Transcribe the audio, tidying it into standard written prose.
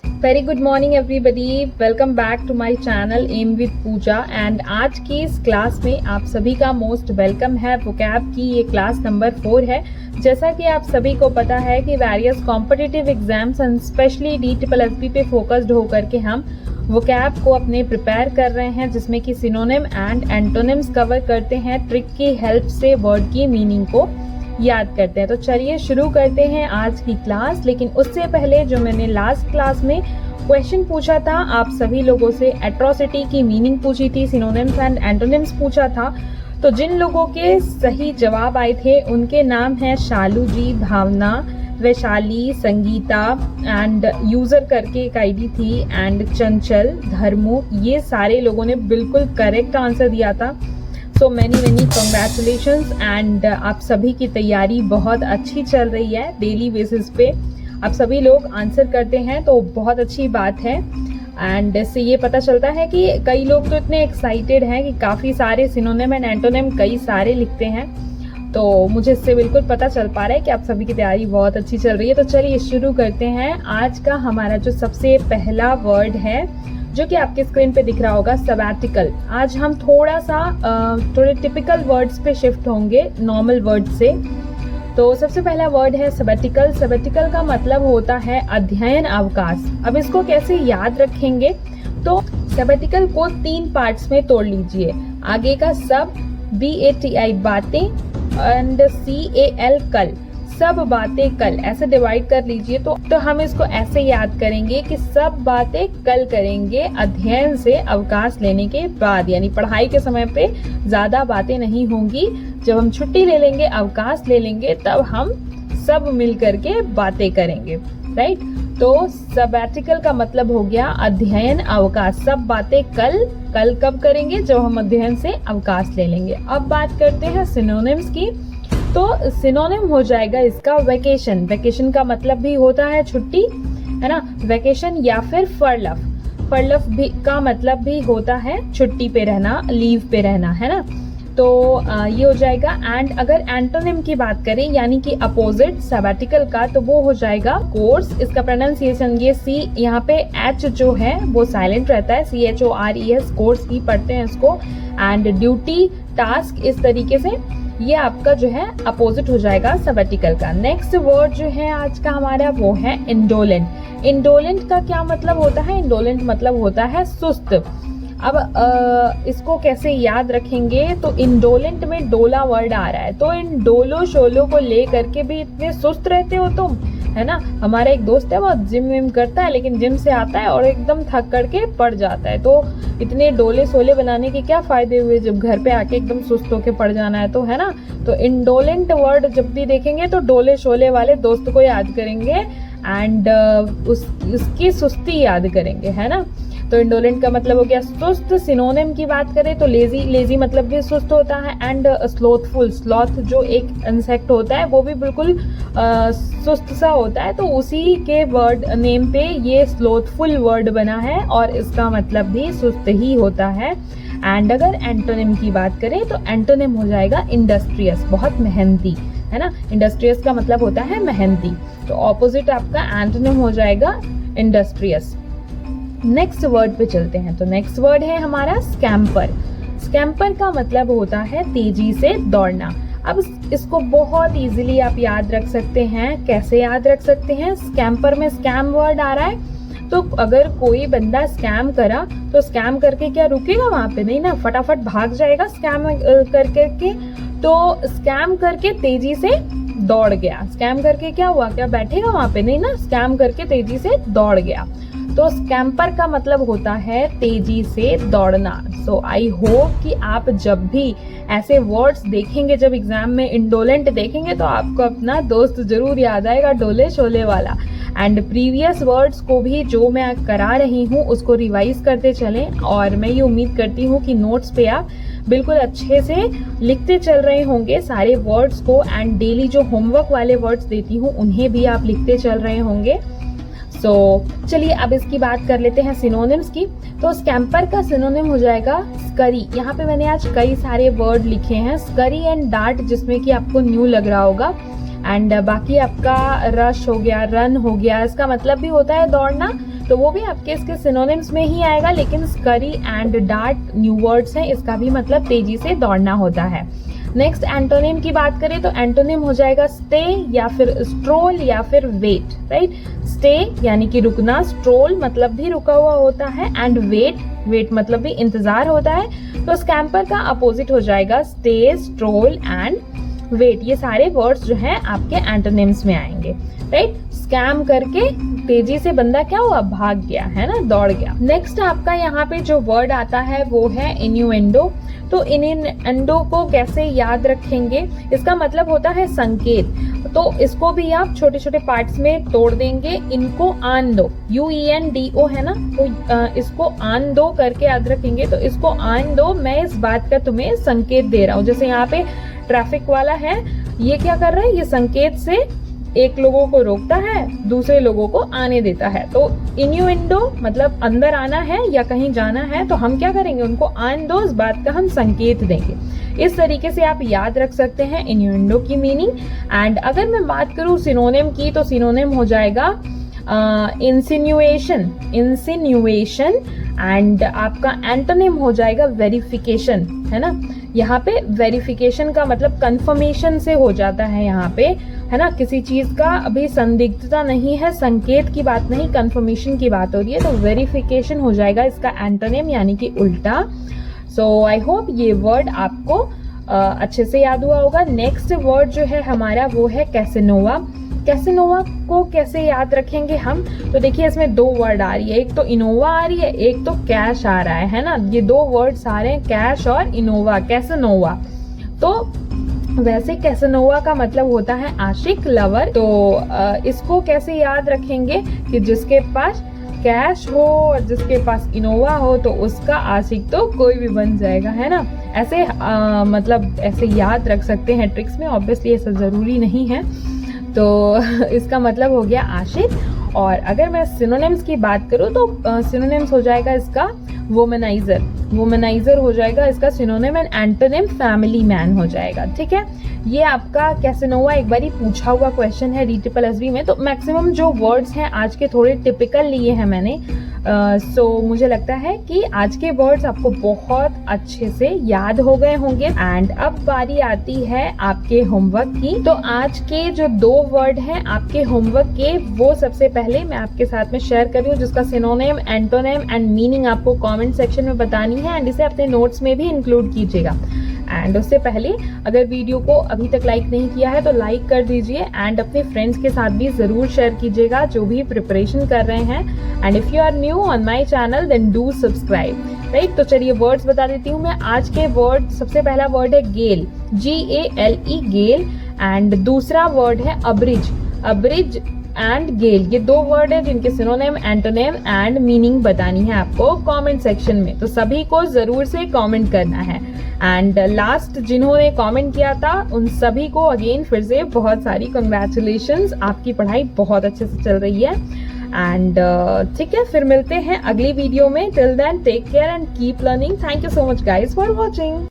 Very good morning everybody, welcome back to my channel am with Pooja. And आज की इस class में आप सभी का मोस्ट वेलकम है। वोकैब की ये क्लास नंबर 4 है। जैसा कि आप सभी को पता है कि various competitive exams and specially DSSB पे फोकस्ड होकर के हम वोकैब को अपने प्रिपेयर कर रहे हैं, जिसमें कि सिनोनिम एंड एंटोनिम्स कवर करते हैं। ट्रिक की हेल्प से वर्ड की मीनिंग को याद करते हैं। तो चलिए शुरू करते हैं आज की क्लास। लेकिन उससे पहले जो मैंने लास्ट क्लास में क्वेश्चन पूछा था आप सभी लोगों से, एट्रोसिटी की मीनिंग पूछी थी, सिनोनिम्स एंड एंटोनिम्स पूछा था। तो जिन लोगों के सही जवाब आए थे उनके नाम हैं शालू जी, भावना, वैशाली, संगीता एंड यूजर करके एक आईडी थी, एंड चंचल, धर्मू। ये सारे लोगों ने बिल्कुल करेक्ट आंसर दिया था। So many congratulations. एंड आप सभी की तैयारी बहुत अच्छी चल रही है। डेली बेसिस पे आप सभी लोग आंसर करते हैं तो बहुत अच्छी बात है। एंड इससे ये पता चलता है कि कई लोग तो इतने एक्साइटेड हैं कि काफ़ी सारे सिनोनिम एंड एंटोनिम कई सारे लिखते हैं। तो मुझे इससे बिल्कुल पता चल पा रहा है कि आप सभी की तैयारी बहुत अच्छी चल रही है। तो चलिए शुरू करते हैं। आज का हमारा जो सबसे पहला वर्ड है, जो कि आपके स्क्रीन पे दिख रहा होगा, सबैटिकल। आज हम थोड़े टिपिकल वर्ड्स पे शिफ्ट होंगे नॉर्मल वर्ड से। तो सबसे पहला वर्ड है सबैटिकल। सबैटिकल का मतलब होता है अध्ययन अवकाश। अब इसको कैसे याद रखेंगे, तो सबैटिकल को 3 पार्ट्स में तोड़ लीजिए। आगे का सब, BATI बातें, एंड CAL कल, सब बातें कल, ऐसे डिवाइड कर लीजिए। तो हम इसको ऐसे याद करेंगे कि सब बातें कल करेंगे अध्ययन से अवकाश लेने के बाद, यानी पढ़ाई के समय पे ज्यादा बातें नहीं होंगी। जब हम छुट्टी ले लेंगे, अवकाश ले लेंगे, तब हम सब मिल करके बातें करेंगे, राइट। तो सबैटिकल का मतलब हो गया अध्ययन अवकाश। सब बातें कल कब करेंगे, जब हम अध्ययन से अवकाश ले लेंगे। अब बात करते हैं सिनोनिम्स की। तो सिनोनिम हो जाएगा इसका वेकेशन। वेकेशन का मतलब भी होता है छुट्टी, है ना, वेकेशन, या फिर फरलफ। फरलफ भी का मतलब भी होता है छुट्टी पे रहना, लीव पे रहना, है ना। तो ये हो जाएगा। एंड अगर एंटोनिम की बात करें, यानी कि अपोजिट सबैटिकल का, तो वो हो जाएगा कोर्स। इसका प्रोनाउंसिएशन ये सी, यहाँ पे H जो है वो साइलेंट रहता है, CHORES, कोर्स ही पढ़ते हैं इसको। एंड ड्यूटी, टास्क, इस तरीके से ये आपका जो है अपोजिट हो जाएगा सबैटिकल का। नेक्स्ट वर्ड जो है आज का हमारा वो है इंडोलेंट। इंडोलेंट का क्या मतलब होता है? इंडोलेंट मतलब होता है सुस्त। अब इसको कैसे याद रखेंगे, तो इंडोलेंट में डोला वर्ड आ रहा है, तो इन डोलो शोलो को ले करके भी इतने सुस्त रहते हो तुम, है ना। हमारा एक दोस्त है, वो जिम विम करता है, लेकिन जिम से आता है और एकदम थक करके पड़ जाता है। तो इतने डोले सोले बनाने के क्या फायदे हुए, जब घर पे आके एकदम सुस्त होके पड़ जाना है, तो है ना। तो इंडोलेंट वर्ड जब भी देखेंगे तो डोले शोले वाले दोस्त को याद करेंगे, एंड उसकी सुस्ती याद करेंगे, है ना। तो इंडोलेंट का मतलब हो गया सुस्त। सिनोनिम की बात करें तो लेजी, लेजी मतलब भी सुस्त होता है। एंड स्लोथफुल, स्लॉथ जो एक इंसेक्ट होता है वो भी बिल्कुल सुस्त सा होता है, तो उसी के वर्ड नेम पे ये स्लोथफुल वर्ड बना है, और इसका मतलब भी सुस्त ही होता है। एंड अगर एंटोनिम की बात करें तो एंटोनिम हो जाएगा इंडस्ट्रियस, बहुत मेहनती, है ना। इंडस्ट्रियस का मतलब होता है मेहनती, तो ऑपोजिट आपका एंटोनिम हो जाएगा इंडस्ट्रियस। नेक्स्ट वर्ड पे चलते हैं। तो नेक्स्ट वर्ड है हमारा स्कैम्पर। स्कैम्पर का मतलब होता है तेजी से दौड़ना। अब इसको बहुत इजीली आप याद रख सकते हैं। कैसे याद रख सकते हैं? स्कैम्पर में स्कैम वर्ड आ रहा है, तो अगर कोई बंदा स्कैम करा तो स्कैम करके क्या रुकेगा वहां पे? नहीं ना, फटाफट भाग जाएगा स्कैम करके। तो स्कैम करके तेजी से दौड़ गया। स्कैम करके क्या हुआ, क्या बैठेगा वहां पे? नहीं ना, स्कैम करके तेजी से दौड़ गया। तो स्कैम्पर का मतलब होता है तेजी से दौड़ना। सो आई होप कि आप जब भी ऐसे वर्ड्स देखेंगे, जब एग्जाम में इंडोलेंट देखेंगे, तो आपको अपना दोस्त जरूर याद आएगा, डोले शोले वाला। एंड प्रीवियस वर्ड्स को भी जो मैं करा रही हूँ उसको रिवाइज करते चलें, और मैं ये उम्मीद करती हूँ कि नोट्स पे आप बिल्कुल अच्छे से लिखते चल रहे होंगे सारे वर्ड्स को। एंड डेली जो होमवर्क वाले वर्ड्स देती हूँ उन्हें भी आप लिखते चल रहे होंगे। सो चलिए अब इसकी बात कर लेते हैं सिनोनिम्स की। तो स्कैम्पर का सिनोनिम हो जाएगा स्करी। यहाँ पे मैंने आज कई सारे वर्ड लिखे हैं, स्करी एंड डार्ट, जिसमें कि आपको न्यू लग रहा होगा। एंड बाकी आपका रश हो गया, रन हो गया, इसका मतलब भी होता है दौड़ना। तो वो भी आपके इसके सिनोनिम्स में ही आएगा, लेकिन Scurry and dart new words हैं, इसका भी मतलब तेजी से दौड़ना होता है। नेक्स्ट एंटोनिम की बात करें तो एंटोनिम हो जाएगा स्टे या फिर स्ट्रोल या फिर वेट, राइट। स्टे यानी कि रुकना, स्ट्रोल मतलब भी रुका हुआ होता है, एंड वेट मतलब भी इंतजार होता है। तो स्कैम्पर का अपोजिट हो जाएगा स्टे, स्ट्रोल एंड वेट। ये सारे वर्ड्स जो हैं आपके एंटोनिम्स में आएंगे, राइट। स्कैम करके तेजी से बंदा क्या हुआ, भाग गया, है ना, दौड़ गया। नेक्स्ट आपका यहाँ पे जो वर्ड आता है वो है इन्यूएंडो। तो इन्यूएंडो को कैसे याद रखेंगे, इसका मतलब होता है संकेत। तो इसको भी आप छोटे छोटे पार्ट्स में तोड़ देंगे। इनको आन दो, UENDO है ना, तो इसको आन दो करके याद रखेंगे। तो इसको आन दो, मैं इस बात का तुम्हें संकेत दे रहा हूँ। जैसे यहाँ पे ट्रैफिक वाला है, ये क्या कर रहा है, ये संकेत से एक लोगों को रोकता है, दूसरे लोगों को आने देता है। तो इन्यूएंडो मतलब अंदर आना है या कहीं जाना है, तो हम क्या करेंगे, उनको आन दो, इस बात का हम संकेत देंगे। इस तरीके से आप याद रख सकते हैं इन्यूएंडो की मीनिंग। एंड अगर मैं बात करूं सिनोनिम की, तो सिनोनिम हो जाएगा इंसिन्यूएशन एंड आपका एंटोनिम हो जाएगा वेरिफिकेशन, है ना। यहाँ पे वेरिफिकेशन का मतलब कंफर्मेशन से हो जाता है, यहाँ पे, है ना, किसी चीज का अभी संदिग्धता नहीं है, संकेत की बात नहीं, कंफर्मेशन की बात हो रही है। तो वेरिफिकेशन हो जाएगा इसका एंटोनिम यानी कि उल्टा। सो आई होप ये वर्ड आपको अच्छे से याद हुआ होगा। नेक्स्ट वर्ड जो है हमारा वो है कैसेनोवा। कैसेनोवा को कैसे याद रखेंगे हम, तो देखिए इसमें दो वर्ड आ रही है, एक तो इनोवा आ रही है, एक तो कैश आ रहा है ना। ये दो वर्ड्स आ रहे हैं, कैश और इनोवा, कैसेनोवा। तो वैसे कैसेनोवा का मतलब होता है आशिक, लवर। तो इसको कैसे याद रखेंगे कि जिसके पास कैश हो और जिसके पास इनोवा हो तो उसका आशिक तो कोई भी बन जाएगा, है ना। ऐसे मतलब ऐसे याद रख सकते हैं ट्रिक्स में, ऑब्वियसली ऐसा जरूरी नहीं है। तो इसका मतलब हो गया आशिक। और अगर मैं सिनोनिम्स की बात करूं तो सिनोनिम्स हो जाएगा इसका वुमनाइजर हो जाएगा इसका synonym, and antonym family man हो जाएगा, ठीक है। ये आपका कैसेनोवा एक बार ही पूछा हुआ क्वेश्चन है RESSB में। तो मैक्सिमम जो वर्ड्स हैं आज के थोड़े टिपिकल लिए हैं मैंने। सो मुझे लगता है कि आज के वर्ड्स आपको बहुत अच्छे से याद हो गए होंगे। एंड अब बारी आती है आपके होमवर्क की। तो आज के जो दो वर्ड हैं आपके होमवर्क के, वो सबसे पहले मैं आपके साथ में शेयर कर रही हूँ, जिसका सिनोनिम, एंटोनिम एंड मीनिंग आपको कमेंट सेक्शन में बतानी है, एंड इसे अपने नोट्स में भी इंक्लूड कीजिएगा। एंड उससे पहले अगर वीडियो को अभी तक लाइक नहीं किया है तो लाइक कर दीजिए, एंड अपने फ्रेंड्स के साथ भी जरूर शेयर कीजिएगा जो भी प्रिपरेशन कर रहे हैं। And if you are new on my channel then do subscribe, right. तो चलिए वर्ड्स बता देती हूँ मैं आज के वर्ड। सबसे पहला वर्ड है गेल, GALE, गेल। एंड दूसरा वर्ड है अब्रिज एंड गेल। ये दो वर्ड है जिनके सिनोनिम, एंटोनिम एंड मीनिंग बतानी है आपको कमेंट सेक्शन में। तो सभी को जरूर से कमेंट करना है। एंड लास्ट जिन्होंने कमेंट किया था उन सभी को अगेन फिर से बहुत सारी कंग्रेचुलेशंस, आपकी पढ़ाई बहुत अच्छे से चल रही है। एंड ठीक है, फिर मिलते हैं अगली वीडियो में। Till then take care and keep learning. Thank you so much guys for watching.